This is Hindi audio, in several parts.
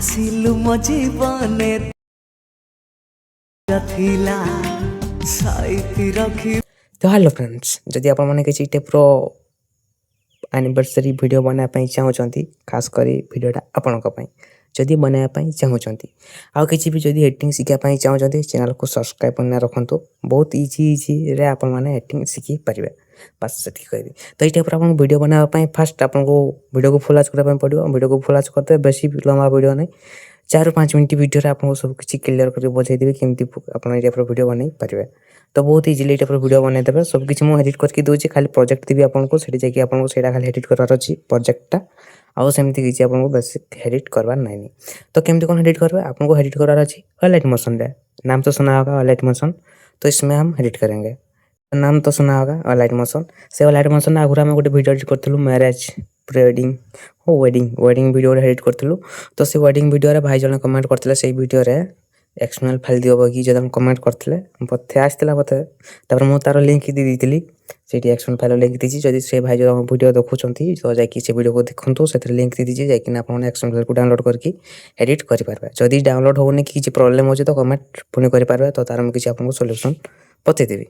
ଆସିଲୁ ମୋ ଜୀବନେ ଥିଲା ସାଇତି ରଖି। तो हेलो फ्रेंड्स, जदि आपण माने किसी टाइप एनिवर्सरी वीडियो बनाया पई चाहउचंती, खास करी वीडियोटा आपनक पई जदि बनाया पई चाहउचंती आ किछि भी जदि एडिटिंग सिखा पई चाहउचंती चैनल को सब्सक्राइब करना रखंतु। बहुत इजी रे आपण माने एडिटिंग सिखि परिबे, बस सेठी कहबी। तो ई टाइप रो आपण वीडियो बनाया पई फर्स्ट आपण को वीडियो को फुल आच करा पई पड़ियो। वीडियो को फुल आच करते बेसी लंबा वीडियो नै 4-5 मिनट वीडियो रे आपण को सब किछि क्लियर करके बजाई देबे केमती आपण ई टाइप रो वीडियो बनाई परिबे। तो बहुत इजिली टाइप वीडियो बना देवे। सब किसी मुझे एडिट करके दूसरी खाली प्रोजेक्ट देवी आपको से जाकि आपको से खाली एडिट करार अच्छी प्रोजेक्टा आउ सेमती किसी आपको बेसिक एडिट करवार ना। तो केमती कौन एडिट करवे आपको एडिट करार अच्छी ऑलराइट मोशन रे। नाम तो सुना होगा ऑलराइट मोशन, तो इसमें हम एडिट करेंगे। नाम तो सुना होगा ऑलराइट मोशन। से ऑलराइट मोशन आगुरी आम गोटे वीडियो एडिट करूँ marriage pre-wedding wedding video edit करूँ। तो से वेडिंग वीडियो भाई जन कमेंट करते से वीडियो एक्सटर्नल फाइल दियो कि जब कमेंट करते बते आसला बते मुझे तार लिंक दी देती से एक्सटर्नल फाइल लिंक दीजिए। जदि से भाई जो वीडियो देखुं तो जाकि से वीडियो को देखु से लिंक दी दीजिए जाकि आप एक्सटर्नल फाइल को डाउनलोड करके एडिट करेंगे। जदि डाउनलोड होनी कि प्रोब्लेम हो तो कमेंट पुणी करेंगे, तो तार मुझे आपको सोल्यूशन बतेदेवी।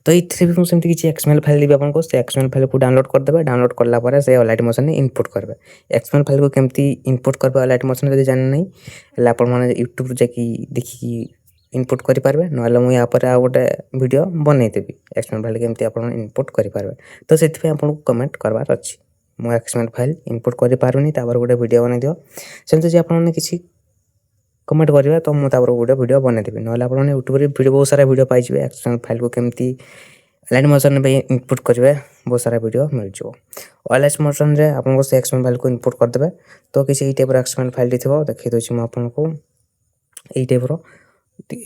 तो ये भी मुझे किसी एक्सटर्नल फाइल देवी आपको से एक्सटर्नल फाइल को डाउनलोड करदे। डाउनलोड कला से ऑलराइट मोशन इनपुट करेंगे। एक्सटर्नल फाइल को केमती इनपुट करेंगे ऑलराइट मोशन जब जाने नहीं आप यूट्यूब जाकि देखिए इनपुट करेंगे ना मुझे यहाँ पर गोटे वीडियो बनईदेवी एक्सटर्नल फाइल केमती आप इनपुट करेंगे। तो से आपको कमेंट करवार अच्छी मो एक्सटर्नल फाइल इनपुट करें गोटे वीडियो बनई दियो सेमती जी आपने किसी कमेंट करेंगे तो मुझे गोटे वीडियो बनईदेवी। ना आपने यूट्यूब वीडियो बहुत सारा वीडियो पाइबे एक्सटर्नल फाइल को केमती ऑलराइट मोशन में इनपुट करेंगे बहुत सारा वीडियो मिल जाए। ऑलराइट मोशन रे आपको से एक्सटर्नल फाइल को इनपुट करदे। तो किसी टाइप एक्सटर्नल फाइल थी देखी दूसरी आपको यही टाइप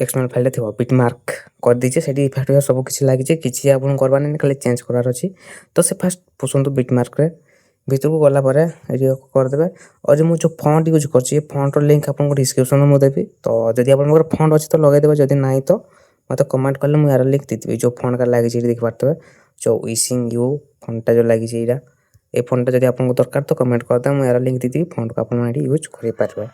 एक्सटर्नल फाइल थी बिट मार्क कर दीजिए से इफेक्ट सब किसी लगी किसी आप करवार नहीं खाली चेंज करार अच्छी। तो से फास्ट पसंद बिट मार्क रे भीतर को गलापर ये करदे। और मुझे जो फंट यूज कर फंटर लिंक आपको डिस्क्रिप्शन में देवी। तो जब आप फंट अच्छे तो लगेदेवे, जब ना तो मतलब कमेंट कले मुझे यार लिंक देती जो फंट का लगी देख पारे जो विशिंग यू फंटा जो लगी ये फंटा जब आपको दरकार तो कमेंट करदे मुझे यार लिंक देती फंट को आप यूज करेंगे।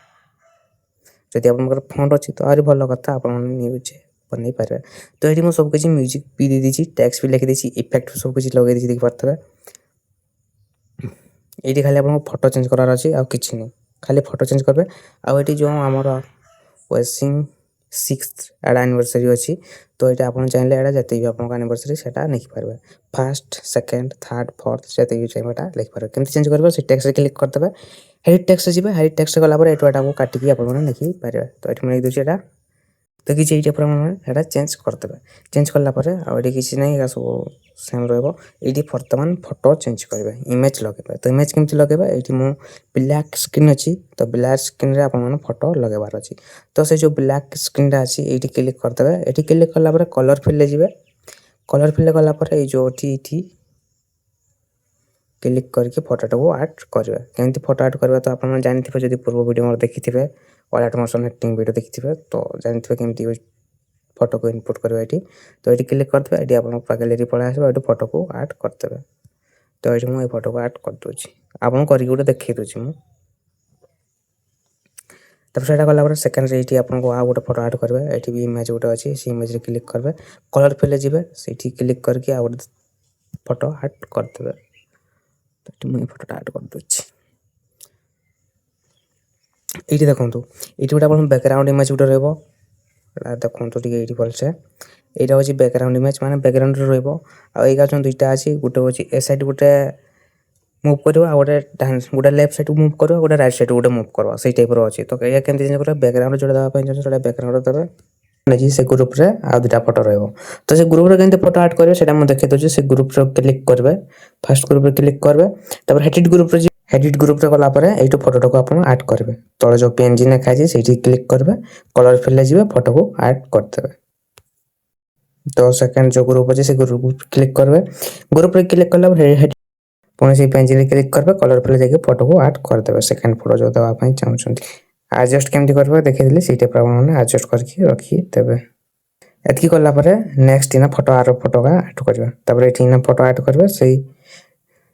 जदि आप फंड अच्छी तो आहरी भल कथा आप यूज बन पारे। तो ये सब किसी म्यूजिक भी दे दी टैक्स भी लिखी दी इफेक्ट सब किसी लगे देख पारे। ये खाली आपको फोटो चेंज करार अच्छी आ कि नहीं खाली फोटो चेंज करेंगे। आठी जो आमर वेसिंग 6th एनिवर्सरी अच्छी तो ये आप चाहिए यहाँ जिते भी आपको एनिवर्सरी से लिखिपारे 1st 2nd 3rd 4th जिते भी चाहिए लिखिपारे। केमती चेंज करेंगे से टेक्स्ट क्लिक करदे हेड टेक्स्ट जी हेड टेक्स्ट गलापर ये काटिकी आप लिखिपारे। तो ये मुझे दूसरी यहाँ तो किसी ये चेंज करदे। चेंज कलापर आगे किसी ना सब सेम रही बर्तमान फोटो चेंज करेंगे इमेज लगे। तो इमेज केमती लगे ये मो ब्लैक स्क्रीन अच्छी तो ब्लैक स्क्रीन आप फोटो लगेबार अच्छी। तो से जो ब्लैक स्क्रीन अच्छी ये क्लिक करदे। ये क्लिक कलापर कलर फिल्ड जी कलर फिल्ड गलापर जो क्लिक करके फोटोटा को ऐड करेंगे। केमती फोटो ऐड करेंगे तो आप जानते जब पूर्व वीडियो मोर देखी थे ऑलराइट मोशन एडिटिंग वीडियो देखी थे तो जानते केमती फोटो को इनपुट करेंगे ये। तो ये क्लिक करदे ये आप गैलेरी पड़ा आस फोटो को ऐड करदे। तो ये मुझे फोटो को ऐड कर दूसरी आपको करके गोटे देखी दूसरी मुझे। तब से गलापर सेकेंड ये आपको आ गोटे फोटो ऐड करेंगे। ये भी इमेज गोटे अच्छी से इमेज क्लिक करेंगे कलर फिल्ड जी से क्लिक करके आ गोटे फोटो ऐड करदे। तो मुझे फोटोटा ऐड कर दूसरी ये देखो ये गोटे आप बैकग्राउंड इमेज गोटे रहा देखो ये भलसे यहाँ हूँ बैकग्राउंड इमेज माने बैकग्राउंड रहा दुईटा अच्छी गोटे हूँ ए साइड गोटे मुव कर गोटे गोटे लेफ्ट साइड मुव कर गोटे राइट साइड गोटे मुव कर से टाइप अच्छी। तो ये केमती चेंज कर बैकग्राउंड जो देवाई बैकग्राउंड देवे से ग्रुप रे आ दुटा फोटो रहा। तो से ग्रुप रे फोटो ऐड करेंगे मुझे देखी दूसरी से ग्रुप क्लिक करेंगे फर्स्ट ग्रुप क्लिक करेंगे हेडिट ग्रुप हेडिट ग्रुप गलापर ये फोटो को आप ऐड करेंगे। तले जो पेंजिन लिखा है से क्लिक करेंगे कलर फिल्ड जी फोटो को ऐड करदे। तो सेकेंड जो ग्रुप अच्छे से ग्रुप क्लिक करेंगे ग्रुप क्लिक कला पुणी से पेंजिन क्लिक करेंगे कलर फिल्ड जाके फोटो को ऐड करदे। सेकेंड फोटो जो देवाई चाहते एडजस्ट केमती करेंगे देखी से टाइप एडजस्ट करके रखीदेवे। एतकी कलापर नेक्स्ट इना फोटो आर फोटो का ऐड करेंगे। तब ये फोटो ऐड करेंगे से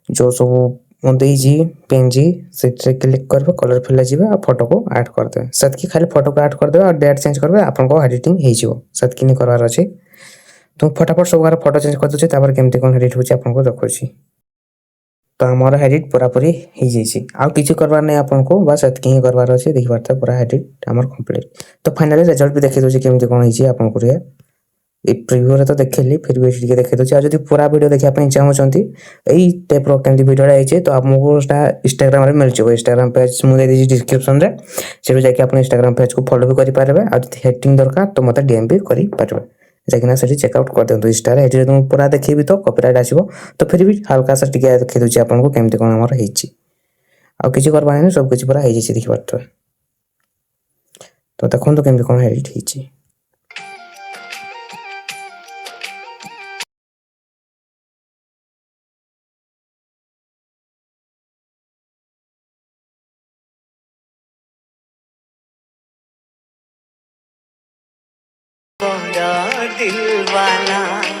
जो सब ମୁଁ ଦେଇଛି ପିଏନଜି ସେଥିରେ କ୍ଲିକ୍ କରିବେ କଲର୍ ଫିଲ୍ ଯିବେ ଆଉ ଫଟୋକୁ ଆଡ୍ କରିଦେବେ ସେତିକି ଖାଲି ଫଟୋକୁ ଆଡ୍ କରିଦେବେ ଆଉ ଡେଟ୍ ଚେଞ୍ଜ କରିବେ ଆପଣଙ୍କ ଏଡିଟିଂ ହେଇଯିବ ସେତିକି ହିଁ କରିବାର ଅଛି ତ ଫଟାଫଟ ସବୁ ଫଟୋ ଚେଞ୍ଜ କରିଦେଉଛି ତାପରେ କେମିତି କ'ଣ ଏଡିଟ୍ ହେଉଛି ଆପଣଙ୍କୁ ଦେଖୁଛି ତ ଆମର ଏଡିଟ୍ ପୁରାପୁରି ହେଇଯାଇଛି ଆଉ କିଛି କରିବାର ନାହିଁ ଆପଣଙ୍କୁ ବାସ୍ ଏତିକି ହିଁ କରିବାର ଅଛି ଦେଖିପାରୁଥିବେ ପୁରା ଏଡିଟ୍ ଆମର କମ୍ପ୍ଲିଟ୍ ତ ଫାଇନାଲି ରେଜଲ୍ଟ ବି ଦେଖେଇ ଦେଉଛି କେମିତି କ'ଣ ହେଇଛି ଆପଣଙ୍କୁ ଟିକେ ଏ ପ୍ରିଭ୍ୟୁରେ ତ ଦେଖେଇଲି ଫିର୍ ବି ଟିକେ ଦେଖେଇ ଦେଉଛି ଆଉ ଯଦି ପୁରା ଭିଡ଼ିଓ ଦେଖିବା ପାଇଁ ଚାହୁଁଛନ୍ତି ଏଇ ଟାଇପ୍ର କେମିତି ଭିଡ଼ିଓଟା ହେଇଛି ତ ଆମକୁ ସେଟା ଇନଷ୍ଟାଗ୍ରାମରେ ମିଳିଯିବ ଇନଷ୍ଟାଗ୍ରାମ ପେଜ୍ ମୁଁ ଦେଇଦେଇଛି ଡିସ୍କ୍ରିପ୍ସନରେ ସେଠୁ ଯାଇକି ଆପଣ ଇନଷ୍ଟାଗ୍ରାମ ପେଜ୍କୁ ଫଲୋ ବି କରିପାରିବେ ଆଉ ଯଦି ହେଡିଂ ଦରକାର ତ ମୋତେ ଡିଏମ୍ ବି କରିପାରିବେ ଯାଇକିନା ସେଠି ଚେକ୍ଆଉଟ୍ କରିଦିଅନ୍ତୁ ଇନଷ୍ଟାରେ ଏଠି ଯଦି ମୁଁ ପୁରା ଦେଖେଇବି ତ କପିରାଇଟ୍ ଆସିବ ତ ଫିର୍ ବି ହାଲକାସା ଟିକେ ଦେଖେଇ ଦେଉଛି ଆପଣଙ୍କୁ କେମିତି କ'ଣ ଆମର ହେଇଛି ଆଉ କିଛି କରିବାର ନାହିଁ ସବୁ କିଛି ପୁରା ହେଇଯାଇଛି ଦେଖିପାରୁଥିବେ ତ ଦେଖନ୍ତୁ କେମିତି କ'ଣ ଏଡିଟ୍ ହେଇଛି दिल वाला